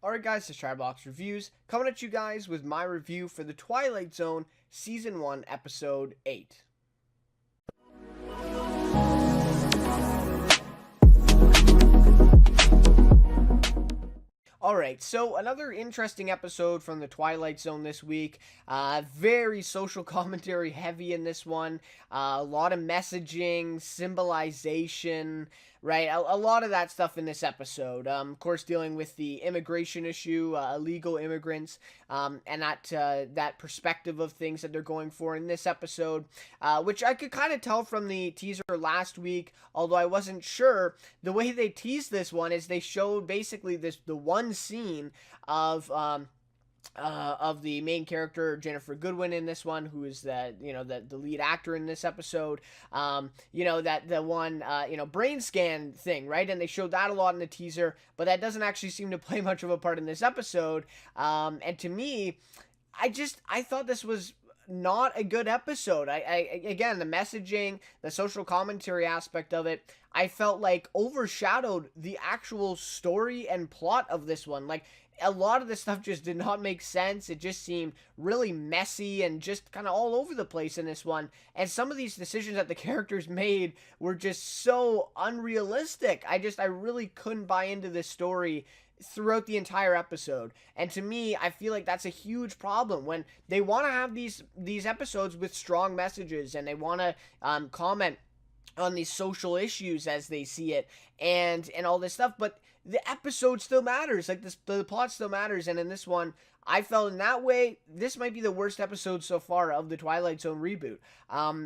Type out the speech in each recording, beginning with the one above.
Alright guys, it's Chatterbox Reviews, coming at you guys with my review for the Twilight Zone Season 1, Episode 8. Alright, so another interesting episode from the Twilight Zone this week. Very social commentary heavy in this one. A lot of messaging, symbolization, right? A lot of that stuff in this episode. Of course, dealing with the immigration issue, illegal immigrants, and that perspective of things that they're going for in this episode, which I could kind of tell from the teaser last week, although I wasn't sure. The way they teased this one is they showed basically the one scene of the main character Jennifer Goodwin in this one, who is the lead actor in this episode. That the one brain scan thing, right? And they showed that a lot in the teaser, but that doesn't actually seem to play much of a part in this episode. And to me, I thought this was not a good episode. Again, the messaging, the social commentary aspect of it, I felt like overshadowed the actual story and plot of this one. Like, a lot of this stuff just did not make sense. It just seemed really messy and just kind of all over the place in this one. And some of these decisions that the characters made were just so unrealistic. I really couldn't buy into this story throughout the entire episode. And to me, I feel like that's a huge problem when they want to have these episodes with strong messages, and they want to comment on these social issues as they see it, and all this stuff, but the episode still matters. Like, the plot still matters. And in this one, I felt in that way, this might be the worst episode so far of the Twilight Zone reboot.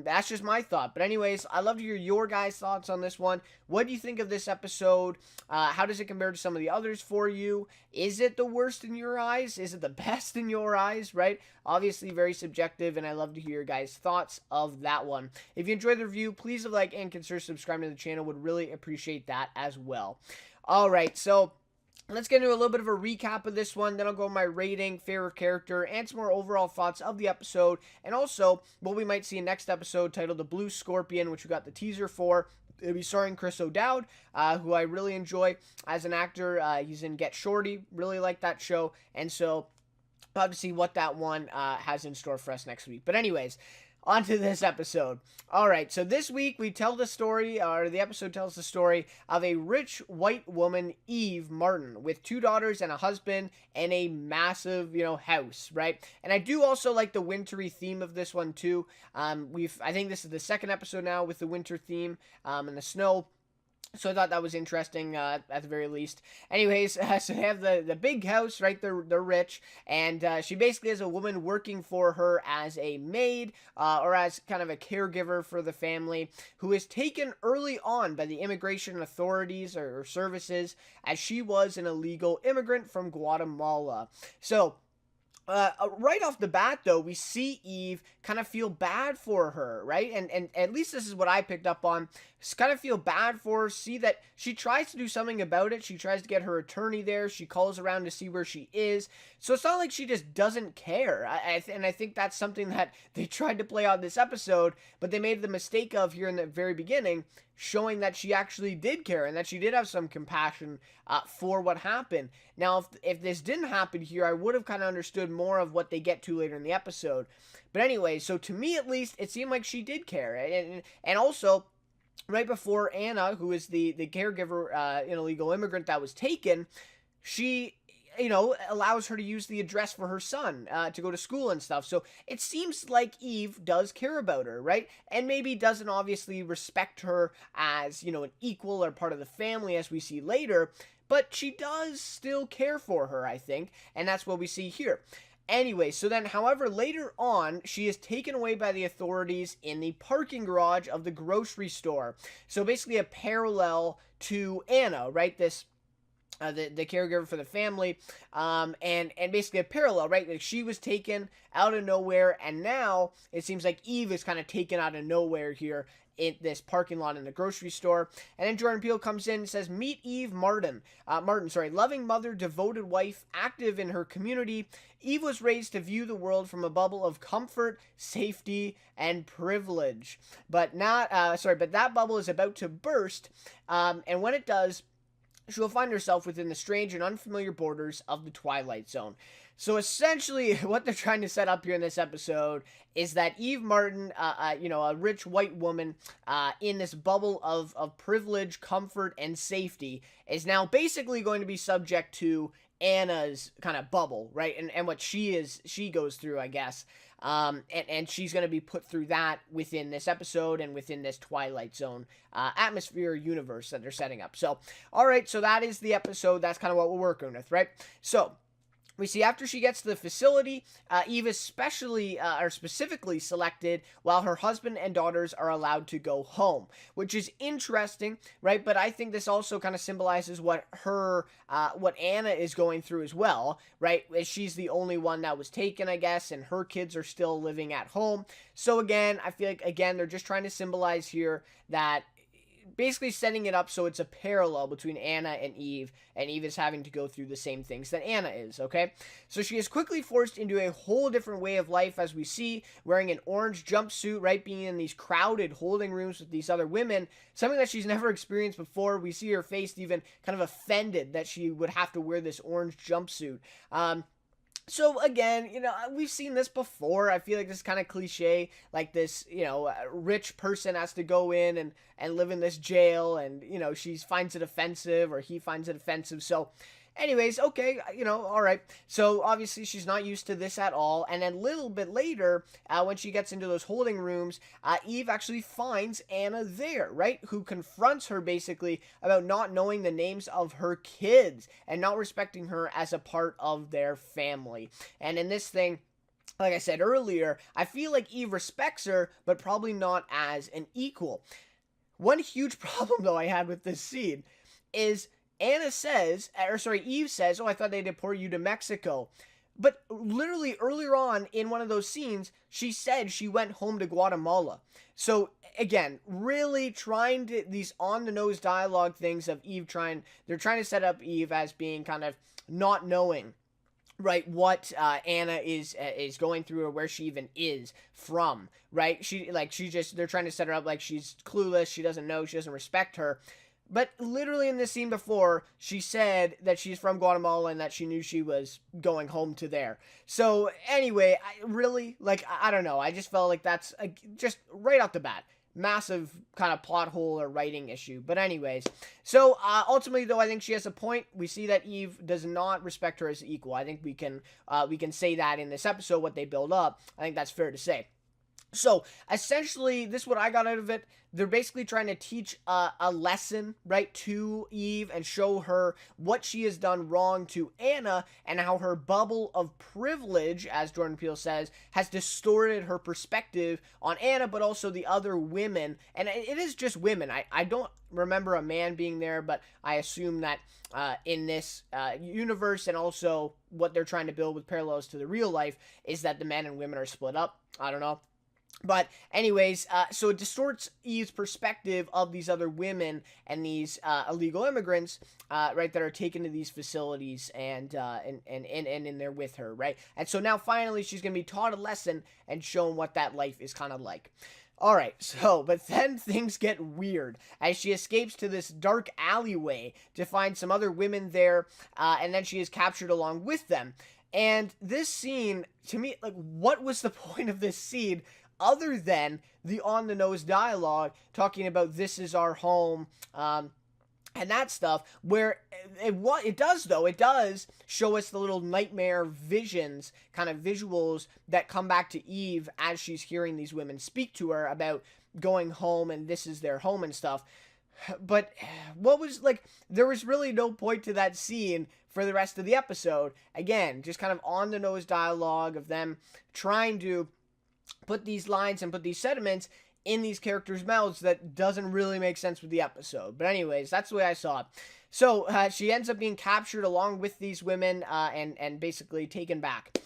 That's just my thought. But anyways, I'd love to hear your guys' thoughts on this one. What do you think of this episode? How does it compare to some of the others for you? Is it the worst in your eyes? Is it the best in your eyes, right? Obviously, very subjective, and I love to hear your guys' thoughts of that one. If you enjoyed the review, please like and consider subscribing to the channel. Would really appreciate that as well. Alright, so let's get into a little bit of a recap of this one. Then I'll go my rating, favorite character, and some more overall thoughts of the episode. And also, what we might see in next episode titled The Blue Scorpion, which we got the teaser for. It'll be starring Chris O'Dowd, who I really enjoy as an actor. He's in Get Shorty. Really like that show. And so, I'll have to see what that one has in store for us next week. But anyways, on to this episode. Alright, so this week we tell the story, or the episode tells the story of a rich white woman, Eve Martin, with 2 daughters and a husband and a massive, house, right? And I do also like the wintry theme of this one too. I think this is the second episode now with the winter theme, and the snow. So I thought that was interesting, at the very least. Anyways, so they have the big house, right? They're rich, and she basically has a woman working for her as a maid, or as kind of a caregiver for the family, who is taken early on by the immigration authorities or services, as she was an illegal immigrant from Guatemala. So, right off the bat, though, we see Eve kind of feel bad for her, right? And at least this is what I picked up on. Just kind of feel bad for her, see that she tries to do something about it. She tries to get her attorney there. She calls around to see where she is. So it's not like she just doesn't care. And I think that's something that they tried to play on this episode, but they made the mistake of here in the very beginning, showing that she actually did care and that she did have some compassion for what happened. Now, if this didn't happen here, I would have kind of understood more of what they get to later in the episode. But anyway, so to me at least, it seemed like she did care. And also, right before Anna, who is the caregiver, an illegal immigrant that was taken, she allows her to use the address for her son to go to school and stuff. So it seems like Eve does care about her, right? And maybe doesn't obviously respect her as, an equal or part of the family, as we see later, but she does still care for her, I think, and that's what we see here. Anyway, so then, however, later on, she is taken away by the authorities in the parking garage of the grocery store. So basically a parallel to Anna, right? This the caregiver for the family, and basically a parallel, right? Like, she was taken out of nowhere, and now it seems like Eve is kind of taken out of nowhere here in this parking lot in the grocery store. And then Jordan Peele comes in and says, "Meet Eve Martin. Loving mother, devoted wife, active in her community. Eve was raised to view the world from a bubble of comfort, safety, and privilege. But that bubble is about to burst. And when it does, she will find herself within the strange and unfamiliar borders of the Twilight Zone. So essentially, what they're trying to set up here in this episode is that Eve Martin, a rich white woman in this bubble of privilege, comfort, and safety, is now basically going to be subject to Anna's kind of bubble, right? And what she goes through, I guess. And she's going to be put through that within this episode and within this Twilight Zone atmosphere universe that they're setting up. So, all right, so that is the episode. That's kind of what we're working with, right? So, we see after she gets to the facility, Eve is specifically selected while her husband and daughters are allowed to go home, which is interesting, right? But I think this also kind of symbolizes what Anna is going through as well, right? As she's the only one that was taken, I guess, and her kids are still living at home. So again, I feel like, they're just trying to symbolize here that basically setting it up so it's a parallel between Anna and Eve is having to go through the same things that Anna is, okay? So she is quickly forced into a whole different way of life, as we see, wearing an orange jumpsuit, right, being in these crowded holding rooms with these other women, something that she's never experienced before. We see her face even kind of offended that she would have to wear this orange jumpsuit. So again, we've seen this before. I feel like this is kind of cliche, like this, rich person has to go in and live in this jail, and, she finds it offensive, or he finds it offensive. So anyways, okay, all right. So obviously she's not used to this at all. And then a little bit later, when she gets into those holding rooms, Eve actually finds Anna there, right? Who confronts her basically about not knowing the names of her kids and not respecting her as a part of their family. And in this thing, like I said earlier, I feel like Eve respects her, but probably not as an equal. One huge problem, though, I had with this scene is Eve says, oh, I thought they deport you to Mexico. But literally earlier on in one of those scenes, she said she went home to Guatemala. So again, really trying to, these on-the-nose dialogue things of Eve they're trying to set up Eve as being kind of not knowing, right, what Anna is going through, or where she even is from, right? They're trying to set her up like she's clueless, she doesn't know, she doesn't respect her. But literally in this scene before, she said that she's from Guatemala and that she knew she was going home to there. So anyway, I don't know. I just felt like that's just right off the bat, massive kind of plot hole or writing issue. But anyways, so ultimately though, I think she has a point. We see that Eve does not respect her as equal. I think we can say that in this episode, what they build up. I think that's fair to say. So, essentially, this is what I got out of it. They're basically trying to teach a lesson, right, to Eve and show her what she has done wrong to Anna and how her bubble of privilege, as Jordan Peele says, has distorted her perspective on Anna, but also the other women. And it is just women. I don't remember a man being there, but I assume that in this universe, and also what they're trying to build with parallels to the real life, is that the men and women are split up. I don't know. But anyways, so it distorts Eve's perspective of these other women and these illegal immigrants, right, that are taken to these facilities and in there with her, right? And so now finally she's going to be taught a lesson and shown what that life is kind of like. All right, so, but then things get weird as she escapes to this dark alleyway to find some other women there, and then she is captured along with them. And this scene, to me, like, what was the point of this scene other than the on-the-nose dialogue talking about this is our home, and that stuff, where it does show us the little nightmare visions, kind of visuals that come back to Eve as she's hearing these women speak to her about going home and this is their home and stuff. But there was really no point to that scene for the rest of the episode. Again, just kind of on-the-nose dialogue of them trying to put these lines and put these sentiments in these characters' mouths that doesn't really make sense with the episode. But anyways, that's the way I saw it. So she ends up being captured along with these women and basically taken back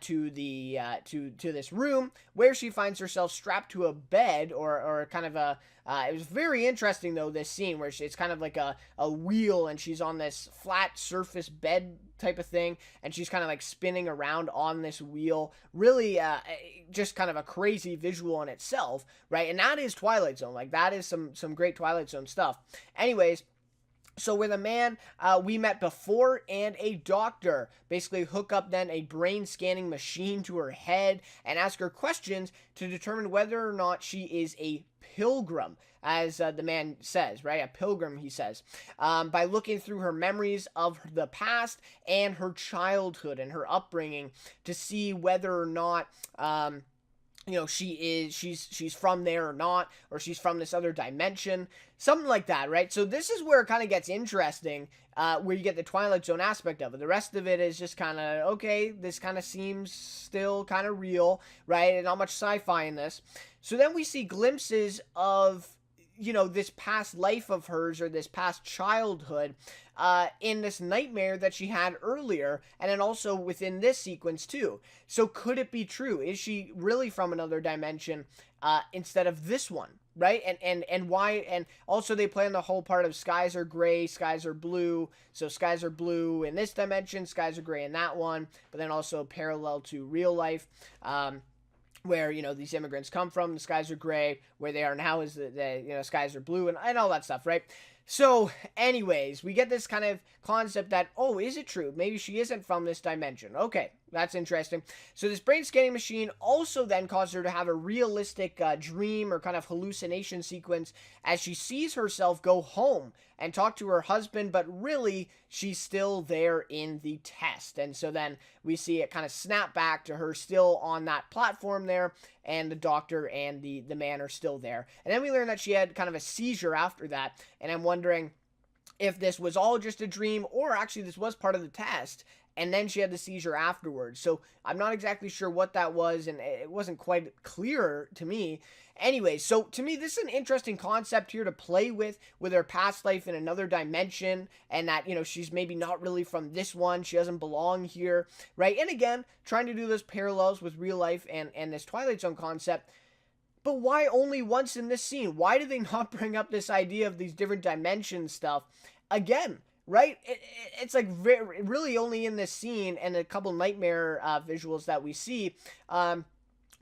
to this room where she finds herself strapped to a bed or kind of a. It was very interesting though, this scene where it's kind of like a wheel and she's on this flat surface bed type of thing and she's kind of like spinning around on this wheel. Really just kind of a crazy visual in itself, right? And that is Twilight Zone. Like, that is some great Twilight Zone stuff. Anyways, So with a man we met before and a doctor basically hook up then a brain scanning machine to her head and ask her questions to determine whether or not she is a pilgrim, as the man says, right? A pilgrim, he says, by looking through her memories of the past and her childhood and her upbringing to see whether or not she's from there or not, or she's from this other dimension, something like that, right? So this is where it kind of gets interesting, where you get the Twilight Zone aspect of it. The rest of it is just kind of, okay, this kind of seems still kind of real, right? And not much sci-fi in this. So then we see glimpses of, this past life of hers, or this past childhood, in this nightmare that she had earlier, and then also within this sequence too. So could it be true? Is she really from another dimension instead of this one, right? And why? And also they play on the whole part of skies are gray, skies are blue. So skies are blue in this dimension, skies are gray in that one, but then also parallel to real life. Where, these immigrants come from, the skies are gray. Where they are now is the skies are blue, and all that stuff, right? So, anyways, we get this kind of concept that, oh, is it true? Maybe she isn't from this dimension. Okay, that's interesting. So this brain scanning machine also then causes her to have a realistic dream or kind of hallucination sequence as she sees herself go home and talk to her husband, but really she's still there in the test. And so then we see it kind of snap back to her still on that platform there, and the doctor and the man are still there. And then we learn that she had kind of a seizure after that, and I'm wondering if this was all just a dream, or actually this was part of the test, and then she had the seizure afterwards. So I'm not exactly sure what that was, and it wasn't quite clear to me. Anyway, so to me, this is an interesting concept here to play with her past life in another dimension, and that, she's maybe not really from this one, she doesn't belong here, right? And again, trying to do those parallels with real life and this Twilight Zone concept. But why only once in this scene? Why do they not bring up this idea of these different dimension stuff again? Right? It's like really only in this scene and a couple nightmare visuals that we see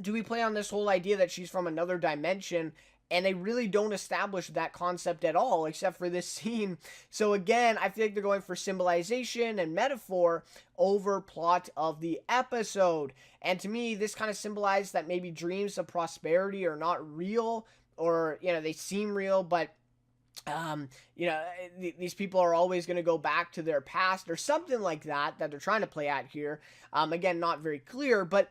do we play on this whole idea that she's from another dimension, and they really don't establish that concept at all, except for this scene. So again, I feel like they're going for symbolization and metaphor over plot of the episode. And to me, this kind of symbolizes that maybe dreams of prosperity are not real, or, they seem real, but these people are always going to go back to their past, or something like that they're trying to play at here. Again, not very clear, but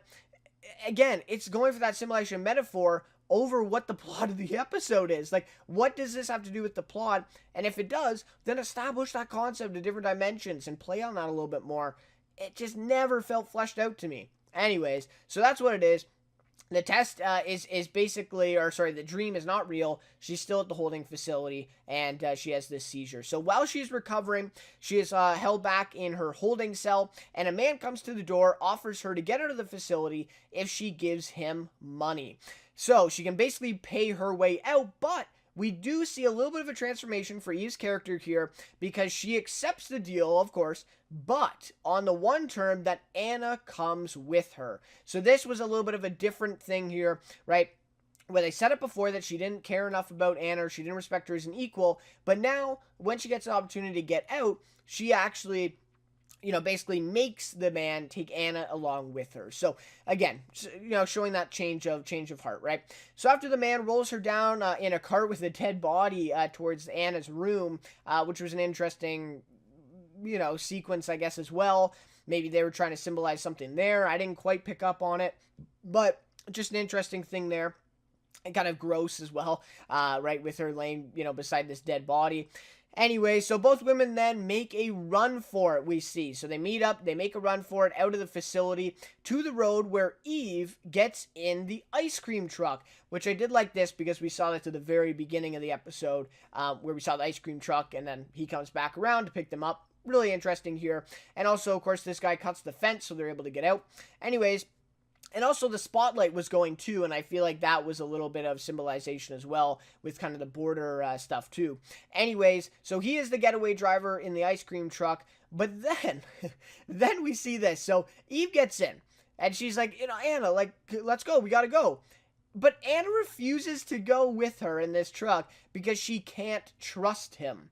again, it's going for that symbolization metaphor over what the plot of the episode is. Like, what does this have to do with the plot? And if it does, then establish that concept of different dimensions and play on that a little bit more. It just never felt fleshed out to me. Anyways, so that's what it is. The test is basically, the dream is not real. She's still at the holding facility, and she has this seizure. So while she's recovering, she is held back in her holding cell, and a man comes to the door, offers her to get out of the facility if she gives him money. So she can basically pay her way out, but we do see a little bit of a transformation for Eve's character here, because she accepts the deal, of course, but on the one term that Anna comes with her. So this was a little bit of a different thing here, right? Where they said it before that she didn't care enough about Anna, or she didn't respect her as an equal, but now when she gets an opportunity to get out, she actually basically makes the man take Anna along with her. So again, showing that change of heart, right? So after the man rolls her down in a cart with a dead body towards Anna's room, which was an interesting, sequence, I guess, as well. Maybe they were trying to symbolize something there. I didn't quite pick up on it, but just an interesting thing there. And kind of gross as well, right, with her laying, beside this dead body. Anyway, so both women then make a run for it, we see. So they meet up, they make a run for it out of the facility to the road, where Eve gets in the ice cream truck, which I did like this because we saw that to the very beginning of the episode, where we saw the ice cream truck, and then he comes back around to pick them up. Really interesting here. And also, of course, this guy cuts the fence, so they're able to get out. Anyways, and also the spotlight was going too, and I feel like that was a little bit of symbolization as well, with kind of the border stuff too. Anyways, so he is the getaway driver in the ice cream truck, but then we see this. So Eve gets in, and she's like, Anna, let's go, we gotta go. But Anna refuses to go with her in this truck because she can't trust him.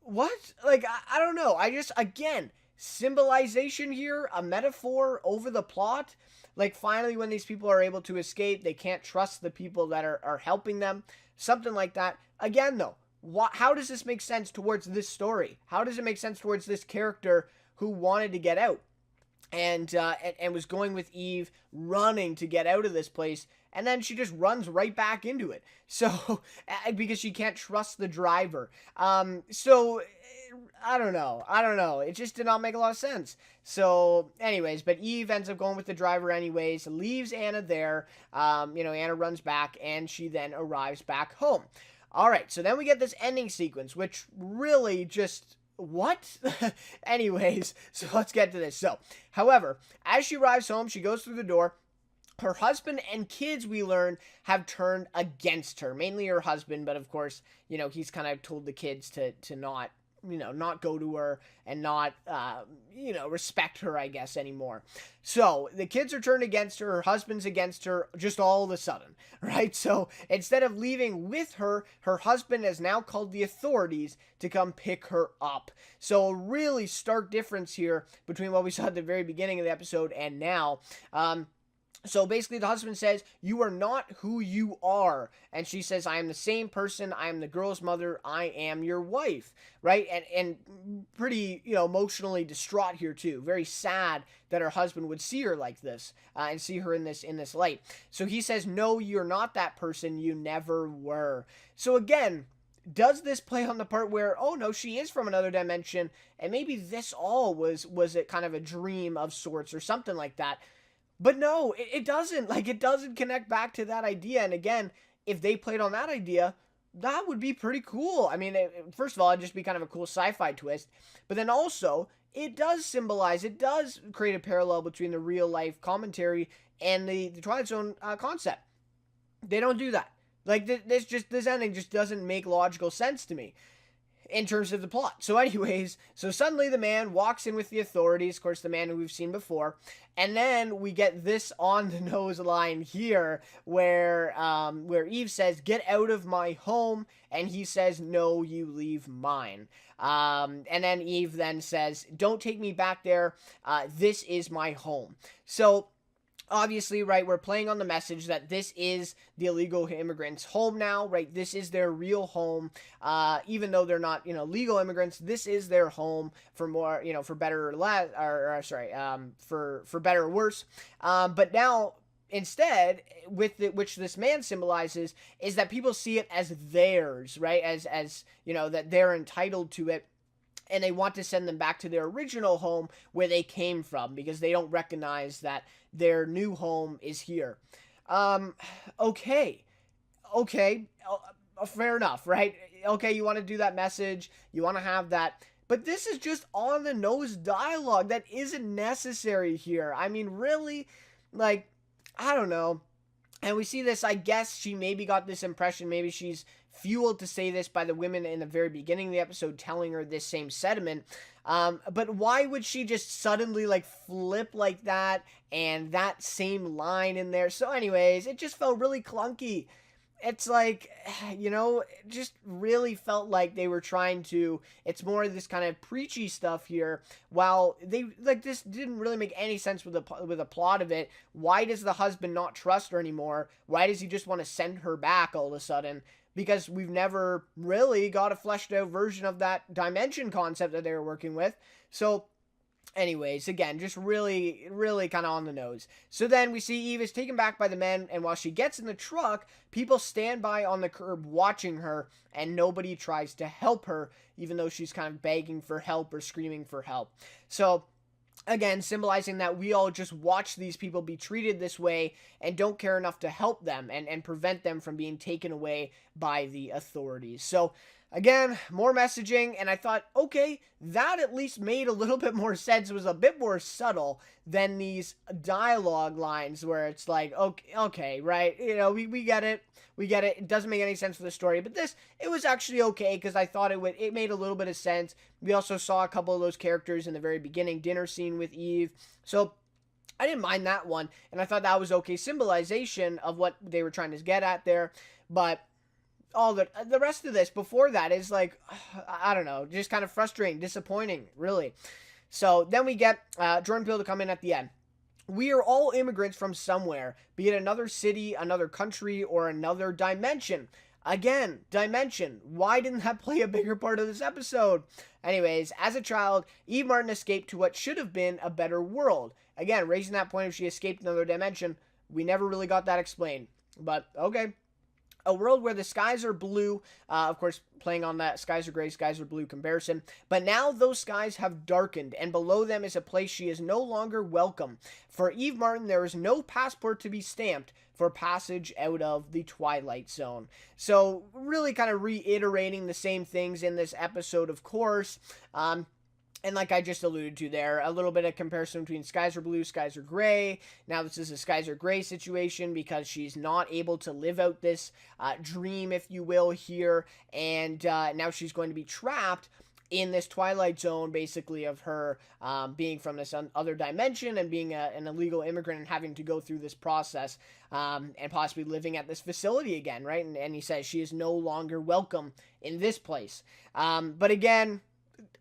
what? Like, I don't know. I just, again, symbolization here, a metaphor over the plot. Like, finally, when these people are able to escape, they can't trust the people that are helping them. Something like that. Again, though, how does this make sense towards this story? How does it make sense towards this character who wanted to get out? And was going with Eve, running to get out of this place, and then she just runs right back into it. So because she can't trust the driver. So I don't know. It just did not make a lot of sense. So, anyways, but Eve ends up going with the driver anyways, leaves Anna there. Anna runs back, and she then arrives back home. All right, so then we get this ending sequence, which really just what? Anyways, so let's get to this. So, however, as she arrives home, she goes through the door. Her husband and kids, we learn, have turned against her. Mainly her husband, but of course, he's kind of told the kids to not, not go to her and not, respect her, I guess, anymore. So the kids are turned against her. Her husband's against her just all of a sudden, right? So instead of leaving with her, her husband has now called the authorities to come pick her up. So a really stark difference here between what we saw at the very beginning of the episode and now. So basically the husband says, "You are not who you are." And she says, "I am the same person. I am the girl's mother. I am your wife." Right? And pretty, emotionally distraught here too. Very sad that her husband would see her like this and see her in this light. So he says, "No, you're not that person. You never were." So again, does this play on the part where, oh no, she is from another dimension, and maybe this all was it kind of a dream of sorts or something like that? But no, it doesn't. Like, it doesn't connect back to that idea. And again, if they played on that idea, that would be pretty cool. I mean, first of all, it'd just be kind of a cool sci-fi twist. But then also, it does create a parallel between the real life commentary and the Twilight Zone concept. They don't do that. Like, this ending just doesn't make logical sense to me in terms of the plot. So anyways, suddenly the man walks in with the authorities, of course, the man who we've seen before, and then we get this on-the-nose line here where Eve says, "Get out of my home," and he says, "No, you leave mine." And then Eve then says, "Don't take me back there. This is my home." So obviously, right, we're playing on the message that this is the illegal immigrants' home now, right? This is their real home. Even though they're not, legal immigrants, this is their home for more, for better or less, for better or worse. But now, instead, which this man symbolizes, is that people see it as theirs, right? As that they're entitled to it. And they want to send them back to their original home where they came from because they don't recognize that their new home is here. Okay. Fair enough, right? Okay, you want to do that message. You want to have that. But this is just on the nose dialogue that isn't necessary here. I mean, really? Like, I don't know. And we see this, I guess she maybe got this impression, maybe she's fueled to say this by the women in the very beginning of the episode telling her this same sentiment. But why would she just suddenly flip like that and that same line in there? So anyways, it just felt really clunky. It's like, it just really felt like they were trying to, it's more of this kind of preachy stuff here, while they, this didn't really make any sense with the plot of it. Why does the husband not trust her anymore? Why does he just want to send her back all of a sudden? Because we've never really got a fleshed out version of that dimension concept that they were working with. So anyways, again, just really, really kind of on the nose. So then we see Eve is taken back by the men, and while she gets in the truck, people stand by on the curb watching her, and nobody tries to help her, even though she's kind of begging for help or screaming for help. So again, symbolizing that we all just watch these people be treated this way and don't care enough to help them and prevent them from being taken away by the authorities. So again, more messaging, and I thought, okay, that at least made a little bit more sense. It was a bit more subtle than these dialogue lines where it's like, okay, right, we get it. It doesn't make any sense for the story, but it was actually okay because I thought it made a little bit of sense. We also saw a couple of those characters in the very beginning dinner scene with Eve, so I didn't mind that one, and I thought that was okay symbolization of what they were trying to get at there, but all the rest of this before that is like, I don't know, just kind of frustrating, disappointing, really. So then we get Jordan Peele to come in at the end. We are all immigrants from somewhere, be it another city, another country, or another dimension. Again, dimension. Why didn't that play a bigger part of this episode? Anyways, as a child, Eve Martin escaped to what should have been a better world. Again, raising that point if she escaped another dimension, we never really got that explained. But, okay. A world where the skies are blue, of course, playing on that skies are gray, skies are blue comparison. But now those skies have darkened, and below them is a place she is no longer welcome. For Eve Martin, there is no passport to be stamped for passage out of the Twilight Zone. So, really kind of reiterating the same things in this episode, of course. And like I just alluded to there, a little bit of comparison between skies are blue, skies are gray. Now this is a skies are gray situation because she's not able to live out this dream, if you will, here. And now she's going to be trapped in this Twilight Zone, basically, of her being from this other dimension and being an illegal immigrant and having to go through this process and possibly living at this facility again, right? And he says she is no longer welcome in this place. But again,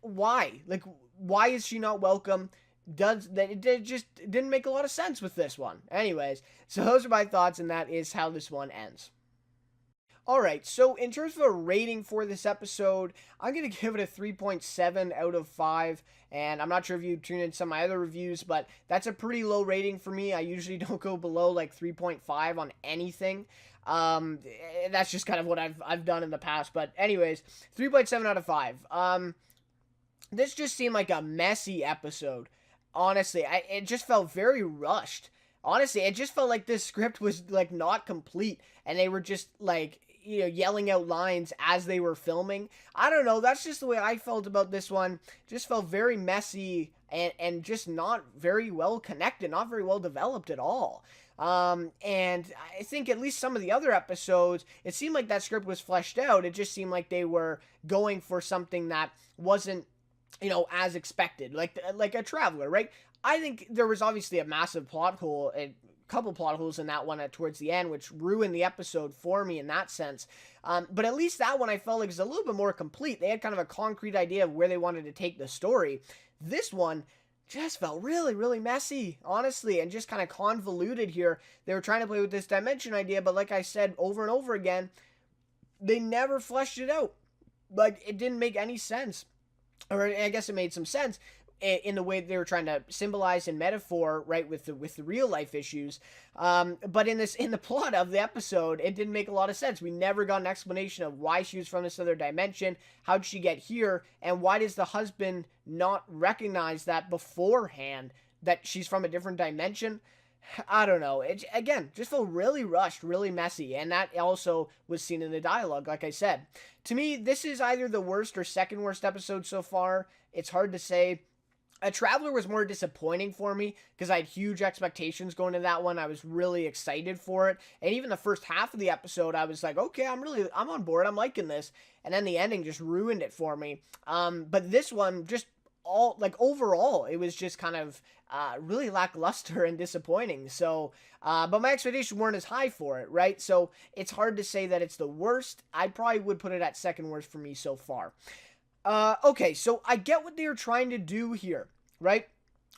why? Like, why is she not welcome? It just didn't make a lot of sense with this one. Anyways, so those are my thoughts, and that is how this one ends. Alright, so in terms of a rating for this episode, I'm going to give it a 3.7 out of 5, and I'm not sure if you tuned in some of my other reviews, but that's a pretty low rating for me. I usually don't go below like 3.5 on anything. That's just kind of what I've done in the past, but anyways, 3.7 out of 5. This just seemed like a messy episode. Honestly, it just felt very rushed. Honestly, it just felt like this script was like not complete, and they were just like, yelling out lines as they were filming. I don't know, that's just the way I felt about this one. Just felt very messy and just not very well connected, not very well developed at all. And I think at least some of the other episodes, it seemed like that script was fleshed out. It just seemed like they were going for something that wasn't, as expected, like a Traveler, right? I think there was obviously a massive plot hole, a couple plot holes in that one towards the end, which ruined the episode for me in that sense. But at least that one I felt like was a little bit more complete. They had kind of a concrete idea of where they wanted to take the story. This one just felt really, really messy, honestly, and just kind of convoluted here. They were trying to play with this dimension idea, but like I said over and over again, they never fleshed it out. Like, it didn't make any sense. Or I guess it made some sense in the way they were trying to symbolize and metaphor, right, with the real life issues. But in the plot of the episode, it didn't make a lot of sense. We never got an explanation of why she was from this other dimension, how'd she get here, and why does the husband not recognize that beforehand, that she's from a different dimension? I don't know. It, again, just felt really rushed, really messy, and that also was seen in the dialogue, like I said. To me, this is either the worst or second worst episode so far. It's hard to say. A Traveler was more disappointing for me because I had huge expectations going into that one. I was really excited for it. And even the first half of the episode, I was like, okay, I'm on board. I'm liking this. And then the ending just ruined it for me. But this one, just overall, it was just kind of really lackluster and disappointing. So, but my expectations weren't as high for it, right? So it's hard to say that it's the worst. I probably would put it at second worst for me so far. Okay, so I get what they were trying to do here, right?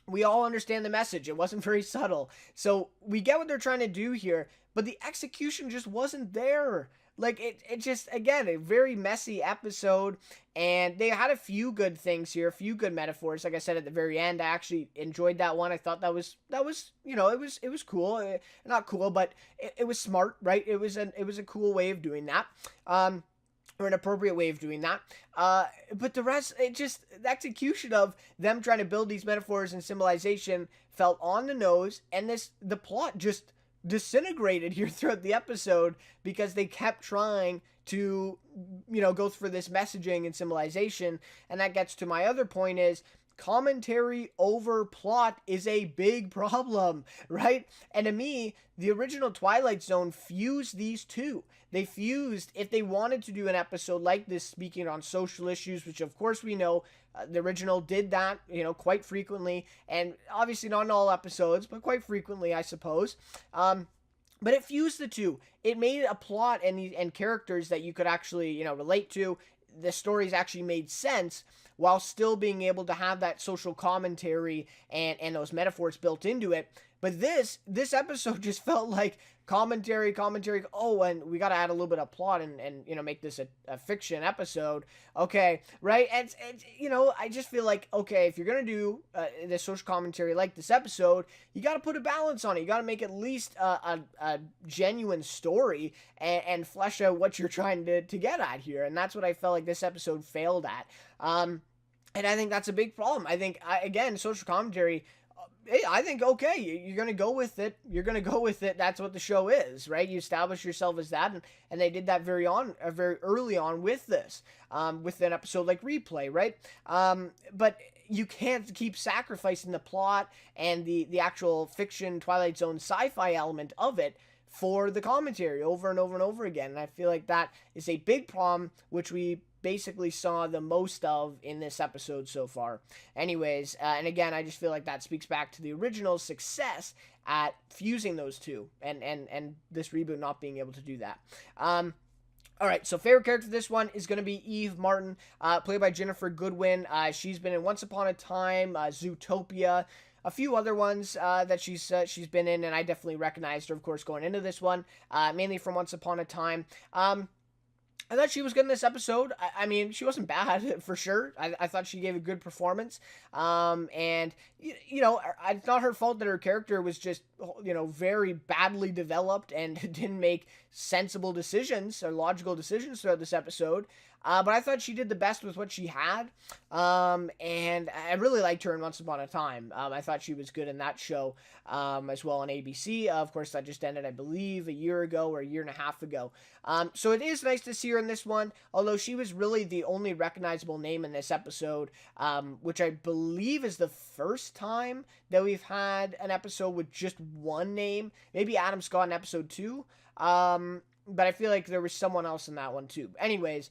We all understand the message. It wasn't very subtle. So we get what they're trying to do here, but the execution just wasn't there. Like, it just, again, a very messy episode, and they had a few good things here, a few good metaphors. Like I said at the very end, I actually enjoyed that one. I thought that was it was cool. Not cool, but it was smart, right? It was a cool way of doing that. Or an appropriate way of doing that. But the rest, the execution of them trying to build these metaphors and symbolization felt on the nose, and the plot just disintegrated here throughout the episode because they kept trying to, go for this messaging and symbolization. And that gets to my other point is, commentary over plot is a big problem, right? And to me, the original Twilight Zone fused these two. They fused, if they wanted to do an episode like this speaking on social issues, which of course we know the original did that, quite frequently, and obviously not in all episodes, but quite frequently, I suppose. but it fused the two. It made a plot and characters that you could actually, relate to. The stories actually made sense while still being able to have that social commentary and those metaphors built into it. But this episode just felt like commentary. Oh, and we got to add a little bit of plot and make this a fiction episode. Okay, right? And I just feel like, okay, if you're gonna do this social commentary like this episode, you got to put a balance on it. You got to make at least a genuine story and flesh out what you're trying to get at here. And that's what I felt like this episode failed at. And I think that's a big problem. I think, again, social commentary, I think, okay, you're going to go with it. You're going to go with it. That's what the show is, right? You establish yourself as that, and they did that very early on with this, with an episode like Replay, right? But you can't keep sacrificing the plot and the actual fiction Twilight Zone sci-fi element of it for the commentary over and over and over again. And I feel like that is a big problem, which we basically saw the most of in this episode so far. Anyways, and again, I just feel like that speaks back to the original success at fusing those two, and this reboot not being able to do that. All right, so favorite character for this one is going to be Eve Martin, played by Jennifer Goodwin. She's been in Once Upon a Time, Zootopia, a few other ones that she's been in, and I definitely recognized her, of course, going into this one, mainly from Once Upon a Time. I thought she was good in this episode. I mean, she wasn't bad, for sure. I thought she gave a good performance. And, it's not her fault that her character was just, very badly developed and didn't make sensible decisions or logical decisions throughout this episode. But I thought she did the best with what she had. And I really liked her in Once Upon a Time. I thought she was good in that show as well on ABC. Of course, that just ended, I believe, a year ago or a year and a half ago. So it is nice to see her in this one, although she was really the only recognizable name in this episode, which I believe is the first time that we've had an episode with just one name. Maybe Adam Scott in episode 2. But I feel like there was someone else in that one too. Anyways,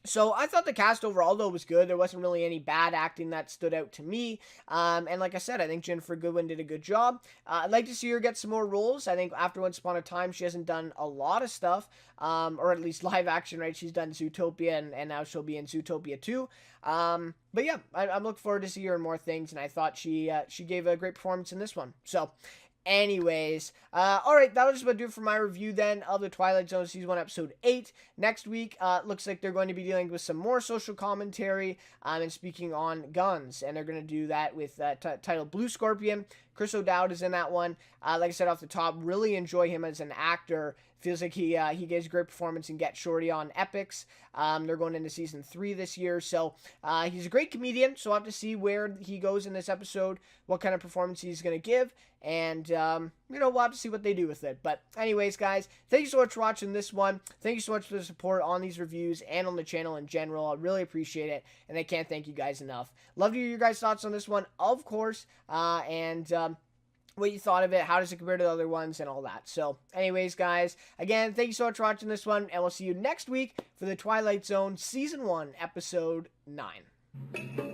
so I thought the cast overall, though, was good. There wasn't really any bad acting that stood out to me. And like I said, I think Jennifer Goodwin did a good job. I'd like to see her get some more roles. I think after Once Upon a Time, she hasn't done a lot of stuff, or at least live action, right? She's done Zootopia, and now she'll be in Zootopia 2. But yeah, I'm looking forward to see her in more things, and I thought she gave a great performance in this one. So, anyways, alright, that was just about to do it for my review then of the Twilight Zone Season 1 Episode 8. Next week, looks like they're going to be dealing with some more social commentary, and speaking on guns, and they're going to do that with titled Blue Scorpion. Chris O'Dowd is in that one. Like I said off the top, really enjoy him as an actor. Feels like he gives a great performance in Get Shorty on Epics. They're going into Season 3 this year, so he's a great comedian, so we'll have to see where he goes in this episode, what kind of performance he's going to give, and, we'll have to see what they do with it. But anyways, guys, thank you so much for watching this one. Thank you so much for the support on these reviews and on the channel in general. I really appreciate it, and I can't thank you guys enough. Love to hear your guys' thoughts on this one, of course, and what you thought of it, how does it compare to the other ones, and all that. So, anyways, guys, again, thank you so much for watching this one, and we'll see you next week for the Twilight Zone Season 1, Episode 9.